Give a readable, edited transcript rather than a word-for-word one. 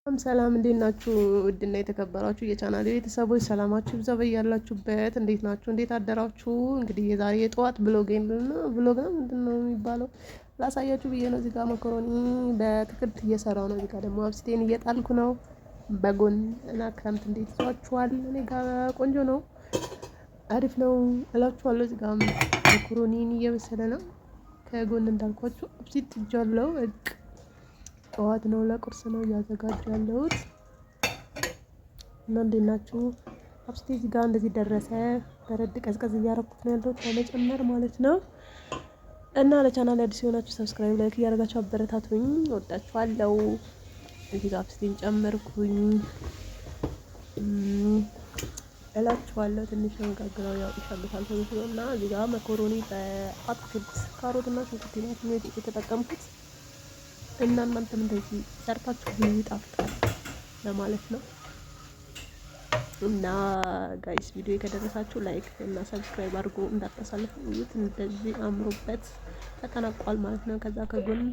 ሰላም እንዴት ናችሁ? ውድና የተከበራችሁ የቻናሌ ቤተሰቦች ሰላማችሁ ይብዛ በያላችሁበት። እንዴት ናችሁ? እንዴት አደራችሁ? እንግዲህ የዛሬ የጠዋት ብሎግ ነው ምንድነው የሚባለው ላሳያችሁ ብዬ ነው። እዚህ ጋር መኮሮኒ በትክክል እየሰራው ነው። እዚህ ጋር ደግሞ አብስቴን እየጣልኩ ነው በጎን እና ክረምት እንዴት ይዟችኋል? እኔ ጋር ቆንጆ ነው፣ አሪፍ ነው እላችኋለሁ። እዚህ ጋር መኮሮኒን እየበሰለ ነው። ከጎን እንዳልኳችሁ አብሲት ትጃለው ጠዋት ነው ለቁርስ ነው እያዘጋጁ ያለሁት። እና እንዴት ናችሁ? አብስቴ እዚህ ጋር እንደዚህ ደረሰ። በረድ ቀዝቀዝ እያረኩት ነው ያለሁት ለመጨመር ማለት ነው። እና ለቻናል አዲስ የሆናችሁ ሰብስክራይብ፣ ላይክ እያደረጋችሁ አበረታቱኝ። እወዳችኋለሁ። እዚህ ጋር አብስቴን ጨመርኩኝ እላችኋለሁ። ትንሽ መጋግረው ያው ይሻሉታል ተብሎ እና እዚህ ጋር መኮሮኒ በአትክልት ካሮትና ሽንኩርት ነው የተጠቀምኩት። እና እናንተም እንደዚህ ሰርታችሁ ይጣፍጣል ለማለት ነው። እና ጋይስ ቪዲዮ ከደረሳችሁ ላይክ እና ሰብስክራይብ አድርጎ እንዳታሳልፉ። እንደዚህ አምሮበት ተጠናቋል ማለት ነው። ከዛ ከጎን